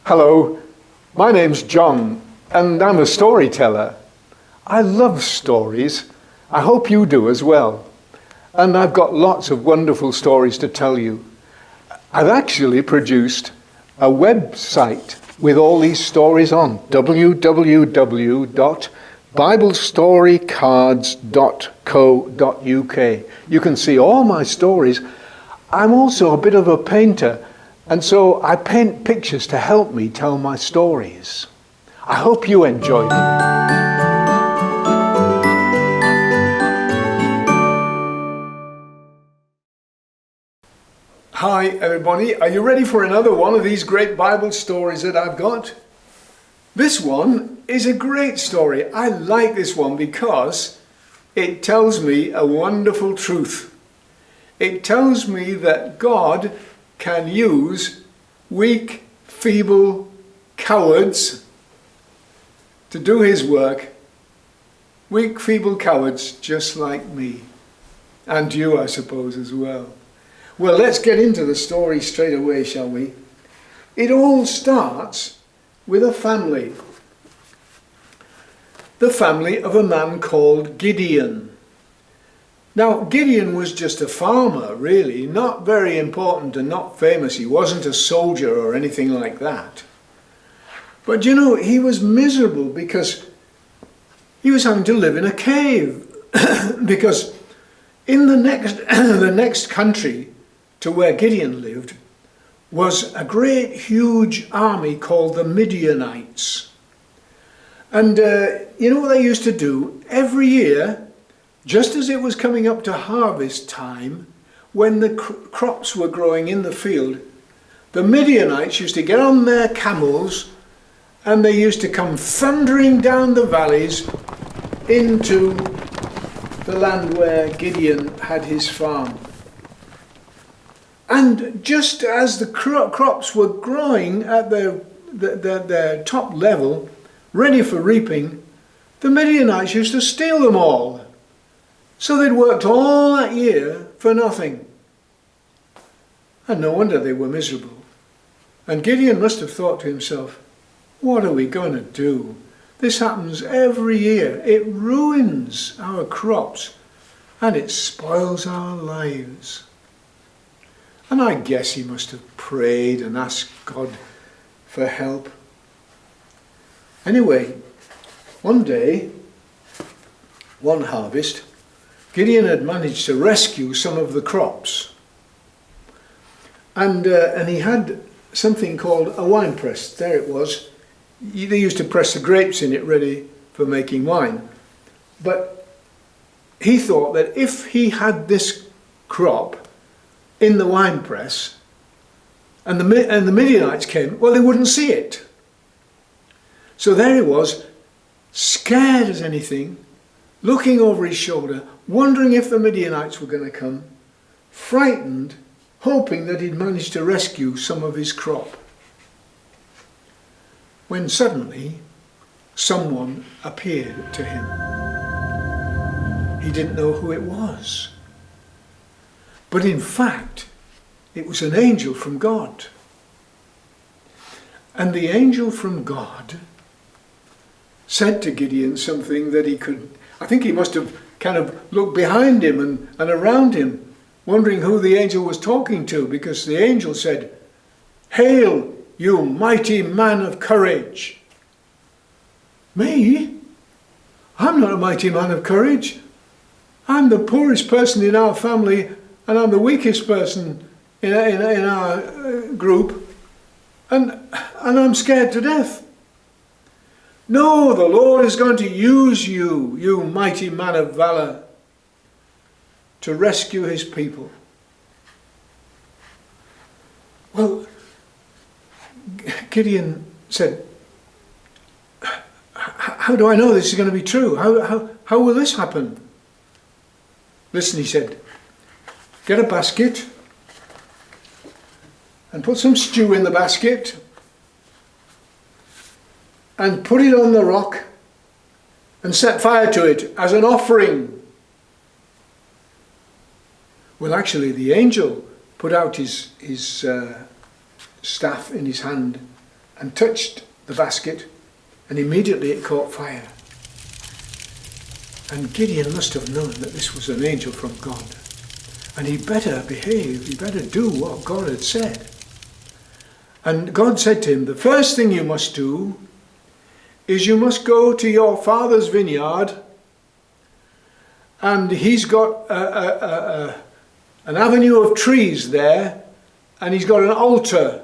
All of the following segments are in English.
Hello, my name's John, and I'm a storyteller. I love stories. I hope you do as well. And I've got lots of wonderful stories to tell you. I've actually produced a website with all these stories on, www.biblestorycards.co.uk. You can see all my stories. I'm also a bit of a painter, and so I paint pictures to help me tell my stories. I hope you enjoy them. Hi everybody, are you ready for another one of these great Bible stories that I've got? This one is a great story. I like this one because it tells me a wonderful truth. It tells me that God can use weak, feeble cowards to do his work. Weak, feeble cowards just like me. And you, I suppose, as well. Well, let's get into the story straight away, shall we? It all starts with a family. The family of a man called Gideon. Now, Gideon was just a farmer, really, not very important and not famous. He wasn't a soldier or anything like that. But you know, he was miserable because he was having to live in a cave. Because in the next country to where Gideon lived was a great huge army called the Midianites. And you know what they used to do? Every year, just as it was coming up to harvest time, when the crops were growing in the field, the Midianites used to get on their camels and they used to come thundering down the valleys into the land where Gideon had his farm. And just as the crops were growing at their top level, ready for reaping, the Midianites used to steal them all. So they'd worked all that year for nothing. And no wonder they were miserable. And Gideon must have thought to himself, what are we going to do? This happens every year. It ruins our crops and it spoils our lives. And I guess he must have prayed and asked God for help. Anyway, one day, one harvest, Gideon had managed to rescue some of the crops. And he had something called a wine press. There it was. They used to press the grapes in it ready for making wine. But he thought that if he had this crop in the wine press and the Midianites came, well, they wouldn't see it. So there he was, scared as anything, looking over his shoulder, wondering if the Midianites were going to come, frightened, hoping that he'd managed to rescue some of his crop. When suddenly someone appeared to him. He didn't know who it was. But in fact, it was an angel from God. And the angel from God said to Gideon something that he could, I think he must have kind of looked behind him and around him, wondering who the angel was talking to, because the angel said, "Hail, you mighty man of courage." Me? I'm not a mighty man of courage. I'm the poorest person in our family and I'm the weakest person in our group, and I'm scared to death. No, the Lord is going to use you, you mighty man of valor, to rescue his people. Well, Gideon said, how do I know this is going to be true? How will this happen? Listen, he said, get a basket and put some stew in the basket and put it on the rock and set fire to it as an offering. Well, actually, the angel put out his staff in his hand and touched the basket, and immediately it caught fire. And Gideon must have known that this was an angel from God. And he better behave, he better do what God had said. And God said to him, the first thing you must do is you must go to your father's vineyard, and he's got an avenue of trees there, and he's got an altar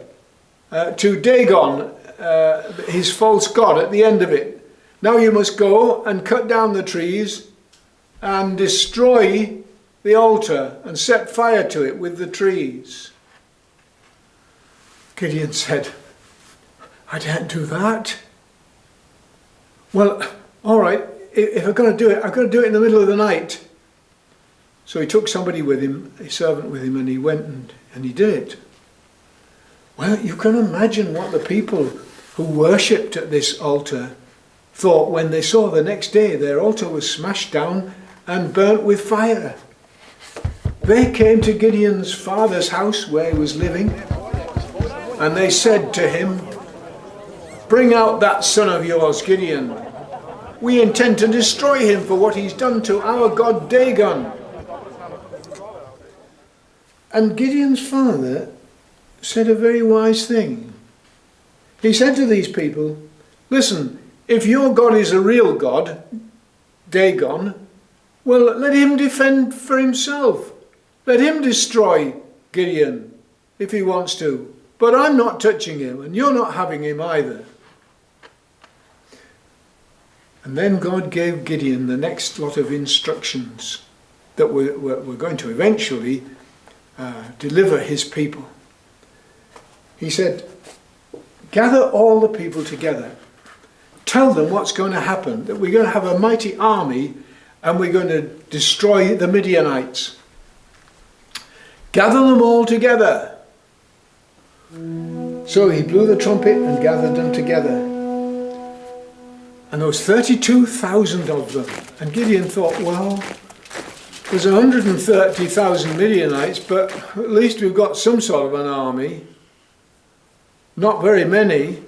to Dagon, his false god, at the end of it. Now you must go and cut down the trees and destroy the altar and set fire to it with the trees. Gideon said, I daren't do that. Well, all right, if I'm going to do it, I've got to do it in the middle of the night. So he took somebody with him, a servant with him, and he went and he did it. Well, you can imagine what the people who worshipped at this altar thought when they saw the next day their altar was smashed down and burnt with fire. They came to Gideon's father's house where he was living, and they said to him, bring out that son of yours, Gideon. We intend to destroy him for what he's done to our god Dagon. And Gideon's father said a very wise thing. He said to these people, listen, if your God is a real God, Dagon, well, let him defend for himself. Let him destroy Gideon if he wants to. But I'm not touching him, and you're not having him either. And then God gave Gideon the next lot of instructions that were going to eventually deliver his people. He said, gather all the people together. Tell them what's going to happen, that we're going to have a mighty army and we're going to destroy the Midianites. Gather them all together. So he blew the trumpet and gathered them together. And there was 32,000 of them. And Gideon thought, well, there's 130,000 Midianites, but at least we've got some sort of an army. Not very many.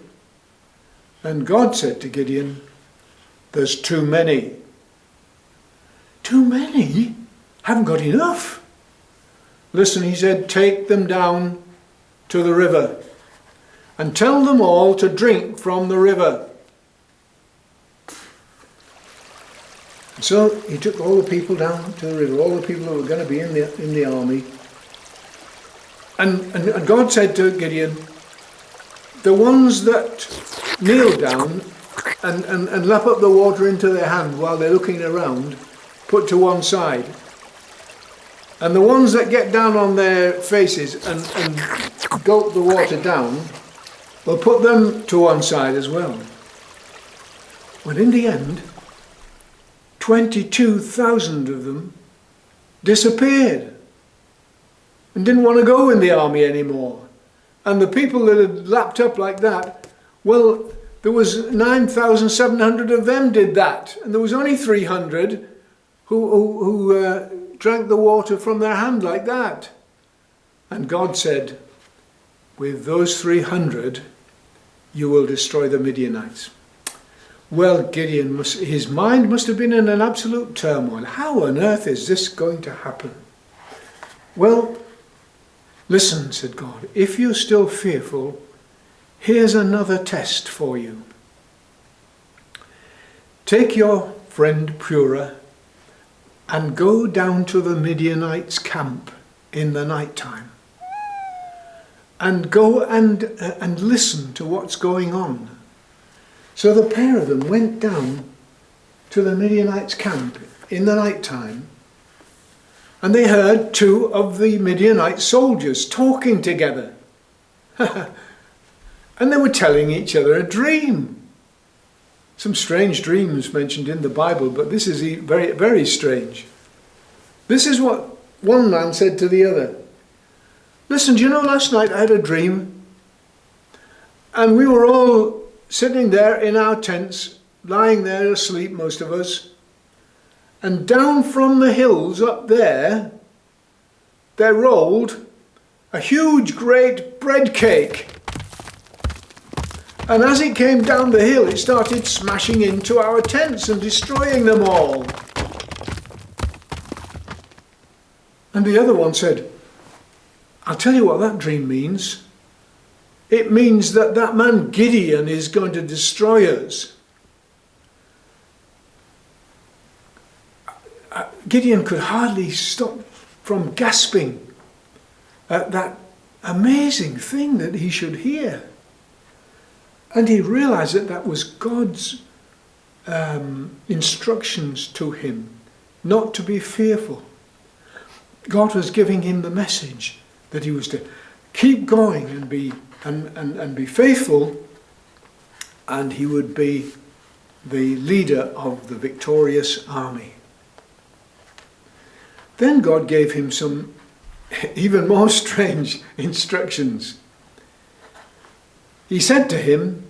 And God said to Gideon, there's too many. Too many? Haven't got enough. Listen, he said, take them down to the river and tell them all to drink from the river. And so he took all the people down to the river, all the people who were going to be in the army. And God said to Gideon, the ones that kneel down and lap up the water into their hand while they're looking around, put to one side. And the ones that get down on their faces and gulp the water down, we'll put them to one side as well. Well, in the end, 22,000 of them disappeared and didn't want to go in the army anymore. And the people that had lapped up like that, well, there was 9,700 of them did that. And there was only 300 who drank the water from their hand like that. And God said, with those 300, you will destroy the Midianites. Well, Gideon, his mind must have been in an absolute turmoil. How on earth is this going to happen? Well, listen, said God, if you're still fearful, here's another test for you. Take your friend Purah and go down to the Midianites' camp in the night time. And go and listen to what's going on. So the pair of them went down to the Midianites' camp in the night time, and they heard two of the Midianite soldiers talking together. And they were telling each other a dream. Some strange dreams mentioned in the Bible, but this is very, very strange. This is what one man said to the other. Listen, do you know, last night I had a dream, and we were all sitting there in our tents, lying there asleep, most of us, and down from the hills up there rolled a huge, great bread cake. And as it came down the hill, it started smashing into our tents and destroying them all. And the other one said, I'll tell you what that dream means. It means that that man Gideon is going to destroy us. Gideon could hardly stop from gasping at that amazing thing that he should hear. And he realized that that was God's instructions to him, not to be fearful. God was giving him the message that he was to keep going and be faithful, and he would be the leader of the victorious army. Then God gave him some even more strange instructions. He said to him,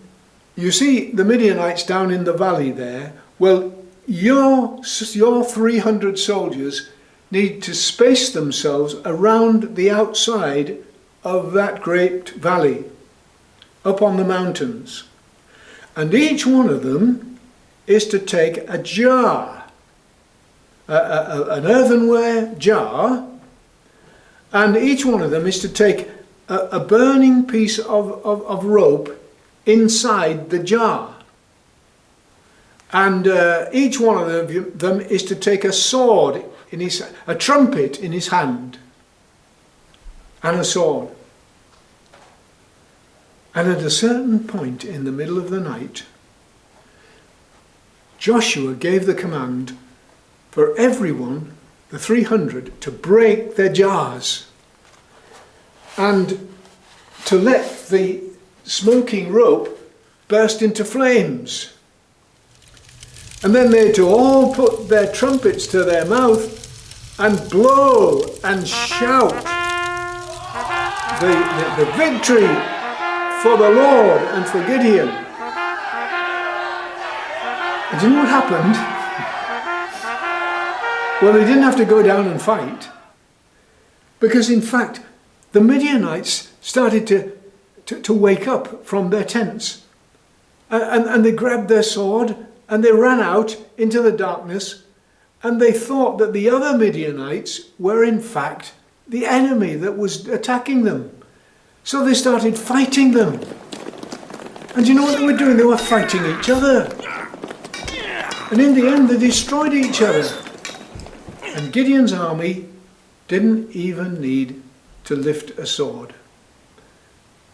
you see the Midianites down in the valley there? Well, your 300 soldiers need to space themselves around the outside of that great valley, up on the mountains. And each one of them is to take a jar, an earthenware jar, and each one of them is to take a burning piece of rope inside the jar. And each one of them is to take a sword, a trumpet in his hand, and a sword. And at a certain point in the middle of the night, Joshua gave the command for everyone, the 300, to break their jars and to let the smoking rope burst into flames. And then they're to all put their trumpets to their mouth and blow and shout the victory for the Lord and for Gideon. And do you know what happened? Well, they didn't have to go down and fight, because in fact the Midianites started to wake up from their tents, and they grabbed their sword and they ran out into the darkness, and they thought that the other Midianites were in fact the enemy that was attacking them. So they started fighting them. And you know what they were doing? They were fighting each other. And in the end they destroyed each other. And Gideon's army didn't even need to lift a sword,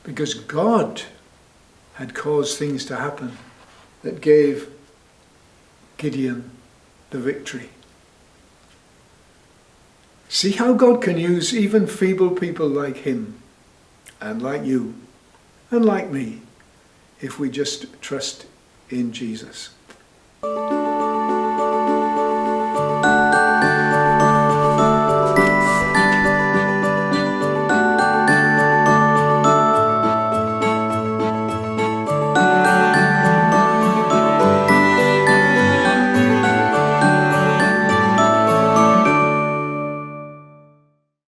because God had caused things to happen that gave Gideon the victory. See how God can use even feeble people like him, and like you, and like me, if we just trust in Jesus.